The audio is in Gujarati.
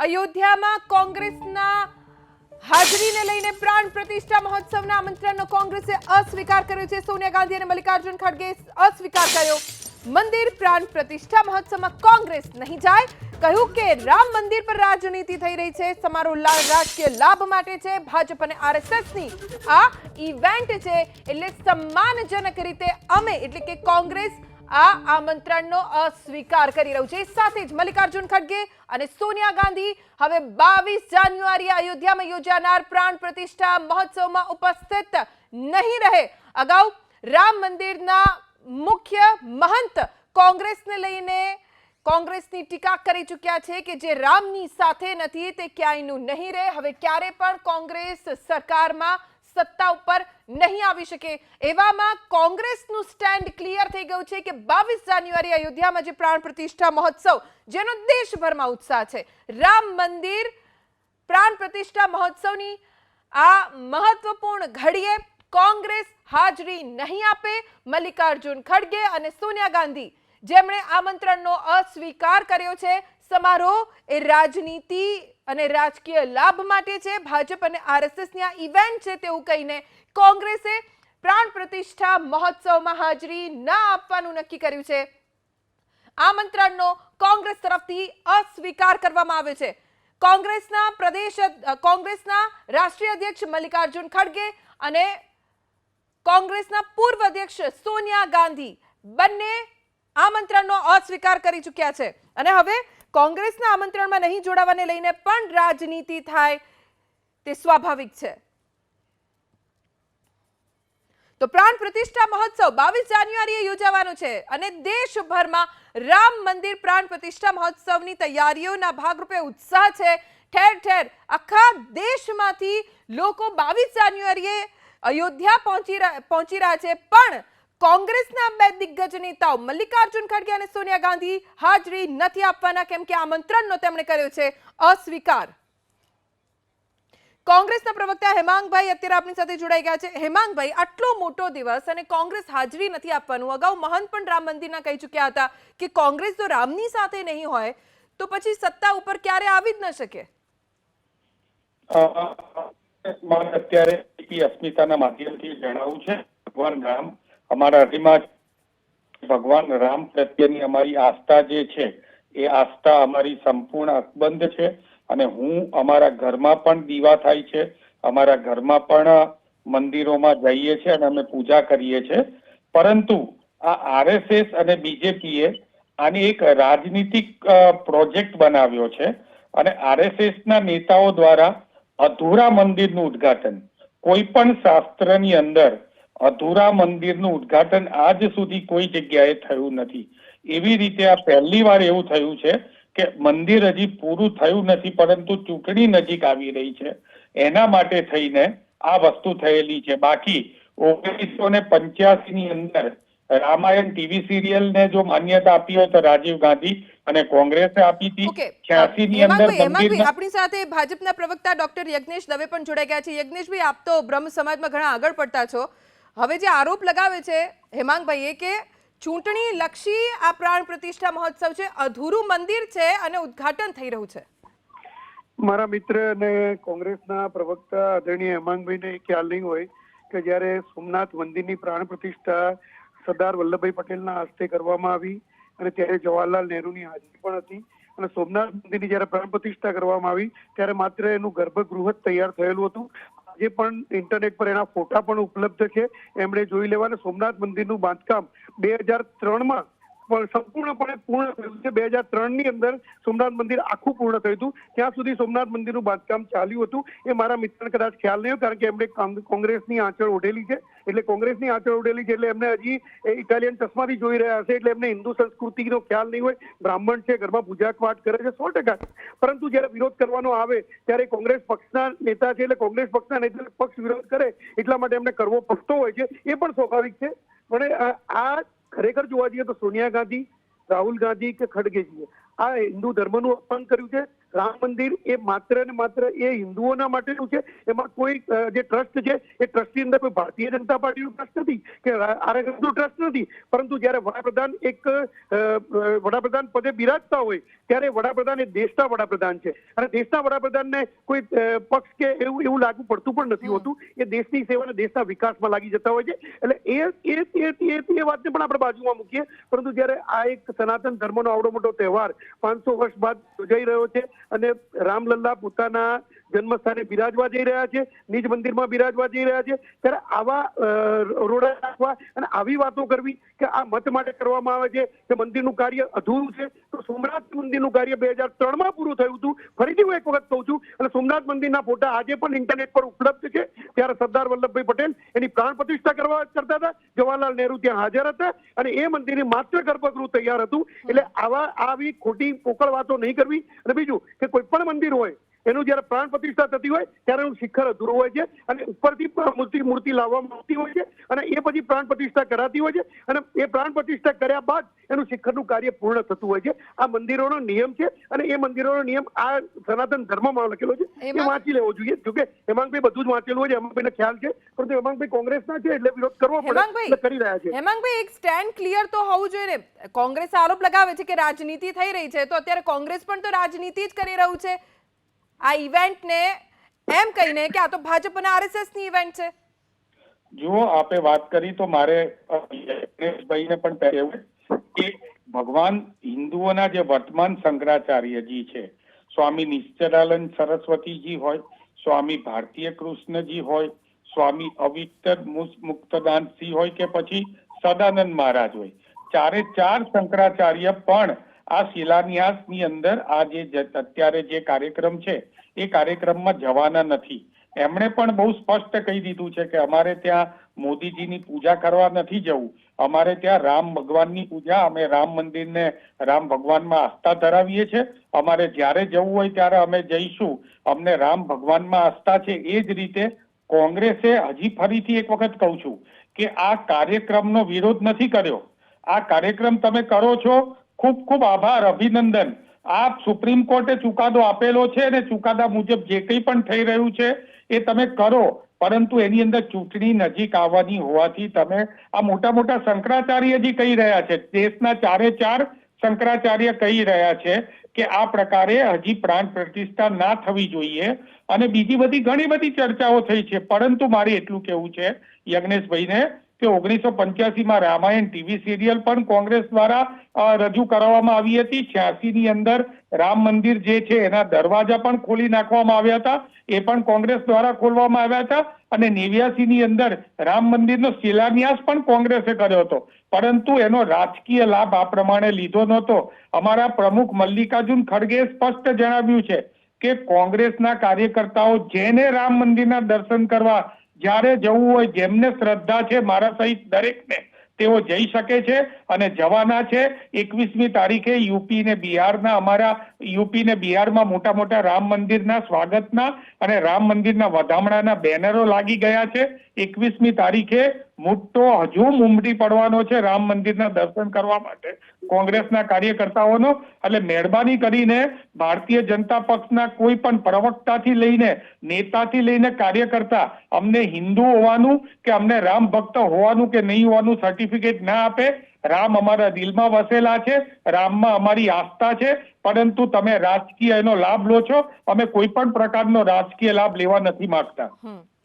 અયોધ્યામાં કોંગ્રેસના હાજરીને લઈને પ્રાણ પ્રતિષ્ઠા મહોત્સવના આમંત્રણનો કોંગ્રેસે અસ્વીકાર કર્યો છે। સોનિયા ગાંધી અને મલ્લિકાર્જુન ખડગે અસ્વીકાર કર્યો। મંદિર પ્રાણ પ્રતિષ્ઠા મહોત્સવમાં કોંગ્રેસ નહીં જાય। કહ્યું કે રામ મંદિર પર રાજનીતિ થઈ રહી છે, સમારોહ રાજકીય લાભ માટે છે। ભાજપ અને આરએસએસની આ ઇવેન્ટ છે, એટલે સન્માનજનક રીતે અમે એટલે કે કોંગ્રેસ આ આમંત્રણનો અસ્વીકાર કરી રહ્યું છે। સાથે જ મલ્લિકાર્જુન ખડગે અને સોનિયા ગાંધી હવે 22 જાન્યુઆરીએ અયોધ્યામાં યોજાનાર પ્રાણ પ્રતિષ્ઠા મહોત્સવમાં ઉપસ્થિત નહીં રહે। અગાઉ રામ મંદિરના મુખ્ય મહંત કોંગ્રેસને લઈને કોંગ્રેસની ટીકા કરી ચૂક્યા છે કે જે રામની સાથે નથી તે ક્યાંયનું નહીં રહે। હવે ક્યારે પણ કોંગ્રેસ સરકારમાં સત્તા ઉપર નહીં આવી શકે। એવામાં કોંગ્રેસનું સ્ટેન્ડ ક્લિયર થઈ ગયું છે કે 22 જાન્યુઆરી અયોધ્યામાં જે પ્રાણ પ્રતિષ્ઠા મહોત્સવ જેનો દેશભરમાં ઉત્સાહ છે, રામ મંદિર પ્રાણ પ્રતિષ્ઠા મહોત્સવની આ મહત્વપૂર્ણ ઘડીએ કોંગ્રેસ હાજરી નહીં આપે। મલ્લિકાર્જુન ખડગે અને સોનિયા ગાંધી જેમણે આમંત્રણનો અસ્વીકાર કર્યો છે, સમારોહ એ રાજનીતિ અને રાજકીય લાભ માટે છે, ભાજપ અને આરએસએસની આ ઇવેન્ટ છે તેવું કહીને કોંગ્રેસે પ્રાણ પ્રતિષ્ઠા મહોત્સવમાં હાજરી ન આપવાનું નક્કી કર્યું છે। આમંત્રણનો કોંગ્રેસ તરફથી અસ્વીકાર કરવામાં આવ્યો છે। કોંગ્રેસના રાષ્ટ્રીય અધ્યક્ષ મલ્લિકાર્જુન ખડગે અને કોંગ્રેસના પૂર્વ અધ્યક્ષ સોનિયા ગાંધી બંને આમંત્રણનો અસ્વીકાર કરી ચૂક્યા છે અને હવે કોંગ્રેસના આમંત્રણમાં નહીં જોડાવાને લઈને પણ રાજનીતિ થાય તે સ્વાભાવિક છે। તો પ્રાણ પ્રતિષ્ઠા મહોત્સવ 22 જાન્યુઆરીએ યોજાવાનો છે અને દેશભરમાં રામ મંદિર પ્રાણ પ્રતિષ્ઠા મહોત્સવની તૈયારીઓના ભાગરૂપે ઉત્સાહ છે। ઠેર ઠેર આખા દેશમાંથી લોકો 22 જાન્યુઆરીએ અયોધ્યા પહોંચી રહ્યા છે, પણ કોંગ્રેસના બે દિગ્ગજ નેતાઓ મલ્લિકાર્જુન ખડગે અને સોનિયા ગાંધી હાજરી નથી આપવાના, કેમ કે આમંત્રણનો તેમણે કર્યો છે અસ્વીકાર। કોંગ્રેસના પ્રવક્તા હેમાંગભાઈ અત્યારે આપણી સાથે જોડાઈ ગયા છે। હેમાંગભાઈ, આટલો મોટો દિવસ અને કોંગ્રેસ હાજરી નથી આપવાનું, અગાઉ મહંત પણ રામ મંદિરના કહી ચૂક્યા હતા કે કોંગ્રેસ જો રામની સાથે નહીં હોય તો પછી સત્તા ઉપર ક્યારે આવી જ ન શકે। અત્યારે અસ્મિતાના માધ્યમથી જણાવું છે, ભગવાન રામ અમારા હૃદયમાં, ભગવાન રામ પ્રત્યેની અમારી આસ્થા જે છે એ આસ્થા અમારી સંપૂર્ણ અકબંધ છે અને હું અમારા ઘરમાં પણ દીવા થાય છે, અમારા ઘરમાં પણ મંદિરોમાં જઈએ છીએ અને અમે પૂજા કરીએ છીએ। પરંતુ આ આરએસએસ અને બીજેપીએ આની એક રાજનીતિક પ્રોજેક્ટ બનાવ્યો છે અને આરએસએસના નેતાઓ દ્વારા અધૂરા મંદિરનું ઉદ્ઘાટન, કોઈ પણ શાસ્ત્રની અંદર અધૂરા મંદિરનું ઉદ્ઘાટન આજ સુધી કોઈ જગ્યાએ થયું નથી। એવી રીતે આ પહેલી વાર એવું થયું છે કે મંદિર હજી પૂરું થયું નથી, પરંતુ ચૂંટણી નજીક આવી રહી છે એના માટે થઈને આ વસ્તુ થયેલી છે। બાકી 1985 ની અંદર રામાયણ ટીવી સિરિયલ ને જો માન્યતા આપી હોય તો રાજીવ ગાંધી અને કોંગ્રેસે આપી હતી। 86 ની અંદર આપણી સાથે ભાજપના પ્રવક્તા ડોક્ટર યજ્ઞેશ દવે પણ જોડાઈ ગયા છે। યજ્ઞેશભાઈ, આપ તો બ્રહ્મ સમાજમાં ઘણા આગળ પડતા છો, હવે જે આરોપ લગાવે છે હેમાંગભાઈએ કે ચૂંટણી લક્ષી આ પ્રાણ પ્રતિષ્ઠા મહોત્સવ છે, અધૂરું મંદિર છે અને ઉદ્ઘાટન થઈ રહ્યું છે। મારા મિત્ર અને કોંગ્રેસના પ્રવક્તા આદરણીય હેમાંગભાઈને ખ્યાલ નહીં હોય કે જ્યારે સોમનાથ મંદિરની પ્રાણ પ્રતિષ્ઠા સરદાર વલ્લભભાઈ પટેલના હસ્તે કરવામાં આવી અને ત્યારે જવાહરલાલ નહેરુની હાજરી પણ હતી અને સોમનાથ મંદિરની જ્યારે પ્રાણ પ્રતિષ્ઠા કરવામાં આવી ત્યારે માત્ર એનું ગર્ભગૃહ જ તૈયાર થયેલું હતું। આજે પણ ઇન્ટરનેટ પર એના ફોટા પણ ઉપલબ્ધ છે, એમણે જોઈ લેવાના। સોમનાથ મંદિરનું બાંધકામ 2003માં પણ સંપૂર્ણપણે પૂર્ણ થયું છે। 2003 ની અંદર સોમનાથ મંદિર આખું પૂર્ણ થયું હતું, ત્યાં સુધી સોમનાથ મંદિરનું બાંધકામ ચાલ્યું હતું। એ મારા મિત્રને કદાચ ખ્યાલ નહીં હોય, કારણ કે એમણે કોંગ્રેસની આંચળ ઓઢેલી છે, એટલે કોંગ્રેસની આંચળ ઓઢેલી છે એટલે એમને હજી ઇટાલિયન ચશ્માથી જોઈ રહ્યા હશે, એટલે એમને હિન્દુ સંસ્કૃતિનો ખ્યાલ નહીં હોય। બ્રાહ્મણ છે, ઘરમાં પૂજા પાઠ કરે છે, 100%, પરંતુ જયારે વિરોધ કરવાનો આવે ત્યારે કોંગ્રેસ પક્ષના નેતા છે એટલે કોંગ્રેસ પક્ષના નેતા પક્ષ વિરોધ કરે એટલા માટે એમને કરવો પડતો હોય છે, એ પણ સ્વાભાવિક છે। પણ આ ખરેખર જોવા જઈએ તો સોનિયા ગાંધી, રાહુલ ગાંધી કે ખડગેજીએ આ હિન્દુ ધર્મનું અપમાન કર્યું છે, રામ મંદિર એ માત્ર ને માત્ર એ હિન્દુઓના માટેનું છે. એમાં કોઈ જે ટ્રસ્ટ છે એ ટ્રસ્ટની અંદર કોઈ ભારતીય જનતા પાર્ટીનું ટ્રસ્ટ નથી કે આરએસએસનું ટ્રસ્ટ નથી. પરંતુ જ્યારે વડાપ્રધાન પદે બિરાજતા હોય ત્યારે વડાપ્રધાન એ દેશના વડાપ્રધાન છે અને દેશના વડાપ્રધાનને કોઈ પક્ષ કે એવું લાગુ પડતું પણ નથી હોતું. એ દેશની સેવા અને દેશના વિકાસમાં લાગી જતા હોય છે. એટલે એ વાતને પણ આપણે બાજુમાં મૂકીએ. પરંતુ જ્યારે આ એક સનાતન ધર્મનો આવડો મોટો તહેવાર 500 વર્ષ બાદ યોજાઈ રહ્યો છે અને રામલલ્લા પોતાના જન્મસ્થાને બિરાજવા જઈ રહ્યા છે, નિજ મંદિરમાં બિરાજવા જઈ રહ્યા છે, ત્યારે આવા રોડા નાખવા અને આવી વાતો કરવી કે આ મત માટે કરવામાં આવે છે કે મંદિરનું કાર્ય અધૂરું છે. તો સોમનાથ મંદિરનું કાર્ય 2003માં પૂરું થયું હતું. ફરીથી હું એક વખત કહું છું અને સોમનાથ મંદિરના ફોટા આજે પણ ઇન્ટરનેટ પર ઉપલબ્ધ છે. ત્યારે સરદાર વલ્લભભાઈ પટેલ એની પ્રાણ પ્રતિષ્ઠા કરતા હતા. જવાહરલાલ નહેરુ ત્યાં હાજર હતા અને એ મંદિરની માત્ર ગર્ભગૃહ તૈયાર હતું. એટલે આવી ખોટી પોકળ વાતો નહીં કરવી. અને બીજું કે કોઈ પણ મંદિર હોય એનું જયારે પ્રાણ પ્રતિષ્ઠા થતી હોય ત્યારે એનું શિખર અધૂરું હોય છે અને ઉપરથી મૂર્તિ લાવવામાં આવતી હોય છે અને એ પછી પ્રાણ પ્રતિષ્ઠા કરાતી હોય છે અને એ પ્રાણ પ્રતિષ્ઠા કર્યા બાદ એનું શિખરનું કાર્ય પૂર્ણ થતું હોય છે. આ મંદિરોનો નિયમ છે અને એ મંદિરોનો નિયમ આ સનાતન ધર્મમાં લખેલો છે. એ વાંચી લેવો જોઈએ. જોકે હેમાંગભાઈ બધું જ વાંચેલું હોય છે, હેમાંગભાઈને ખ્યાલ છે, પરંતુ હેમાંગભાઈ કોંગ્રેસના છે એટલે વિરોધ કરવો પડે એટલે કરી રહ્યા છે. હેમાંગભાઈ, એક સ્ટેન્ડ ક્લિયર તો હોવું જોઈએ ને. કોંગ્રેસ આરોપ લગાવે છે કે રાજનીતિ થઈ રહી છે, તો અત્યારે કોંગ્રેસ પણ તો રાજનીતિ જ કરી રહ્યું છે આ ઇવેન્ટને એમ કહીને કે આ તો ભાજપ અને આરએસએસ ની ઇવેન્ટ છે. જો આપે વાત કરી તો મારે ભાઈને પણ કહેવું કે ભગવાન હિન્દુઓના જે વર્તમાન શંકરાચાર્યજી છે, સ્વામી નિશ્ચલાનંદ સરસ્વતીજી હોય, સ્વામી ભારતીય કૃષ્ણજી હોય, સ્વામી અવિતર મુક્તદાનસિંહ હોય કે પછી સદાનંદ મહારાજ હોય, ચારે ચાર શંકરાચાર્ય પણ આ શિલાન્યાસની અંદર આ જે અત્યારે જે કાર્યક્રમ છે એ કાર્યક્રમમાં જવાના નથી. એમણે પણ બહુ સ્પષ્ટ કહી દીધું છે કે અમારે ત્યાં મોદીજીની પૂજા કરવા નથી જવું. અમારે ત્યાં રામ ભગવાનની પૂજા, અમે રામ મંદિરને રામ ભગવાનમાં આસ્થા ધરાવીએ છીએ. અમારે જ્યારે જવું હોય ત્યારે અમે જઈશું. અમને રામ ભગવાનમાં આસ્થા છે. એ જ રીતે કોંગ્રેસે હજી ફરીથી એક વખત કહું છું કે આ કાર્યક્રમનો વિરોધ નથી કર્યો. આ કાર્યક્રમ તમે કરો છો, ખૂબ ખૂબ આભાર, અભિનંદન. આ સુપ્રીમ કોર્ટે ચુકાદો આપેલો છે અને ચુકાદા મુજબ જે કંઈ પણ થઈ રહ્યું છે એ તમે કરો. પરંતુ એની અંદર ચૂંટણી નજીક આવવાની હોવાથી તમે આ મોટા શંકરાચાર્યજી કહી રહ્યા છે, દેશના ચારે ચાર શંકરાચાર્ય કહી રહ્યા છે કે આ પ્રકારે હજી પ્રાણ પ્રતિષ્ઠા ના થવી જોઈએ. અને બીજી બધી ઘણી બધી ચર્ચાઓ થઈ છે. પરંતુ મારે એટલું કહેવું છે યજ્ઞેશભાઈને કે 1985માં રામાયણ ટીવી સિરિયલ પણ કોંગ્રેસ દ્વારા રજૂ કરવામાં આવી હતી. 86 ની અંદર રામ મંદિર જે છે એના દરવાજા પણ ખોલી નાખવામાં આવ્યા હતા, એ પણ કોંગ્રેસ દ્વારા ખોલવામાં આવ્યા હતા. અને 89 ની અંદર રામ મંદિરનો શિલાન્યાસ પણ કોંગ્રેસે કર્યો હતો, પરંતુ એનો રાજકીય લાભ આ પ્રમાણે લીધો નહોતો. અમારા પ્રમુખ મલ્લિકાર્જુન ખડગે સ્પષ્ટ જણાવ્યું છે કે કોંગ્રેસના કાર્યકર્તાઓ જેને રામ મંદિરના દર્શન કરવા જ્યારે જવું હોય, જેમને શ્રદ્ધા છે, મારા સહિત દરેકને, તેઓ જઈ શકે છે અને જવાના છે. 21મી તારીખે યુપી ને બિહારમાં મોટા રામ મંદિરના સ્વાગતના અને રામ મંદિરના વધામણાના બેનરો લાગી ગયા છે. 21મી તારીખે મોટો હજુમ ઉમટી પડવાનો છે રામ મંદિરના દર્શન કરવા માટે કોંગ્રેસના કાર્યકર્તાઓનો. એટલે મહેરબાની કરીને ભારતીય જનતા પક્ષના કોઈ પણ પ્રવક્તાથી લઈને નેતાથી લઈને કાર્યકર્તા અમને હિન્દુ હોવાનું કે અમને રામ ભક્ત હોવાનું કે નહીં હોવાનું સર્ટિફિકેટ ના આપે. રામ અમારા દિલમાં વસેલા છે, રામમાં અમારી આસ્થા છે, પરંતુ તમે રાજકીય એનો લાભ લો છો. અમે કોઈ પણ પ્રકારનો રાજકીય લાભ લેવા નથી માંગતા.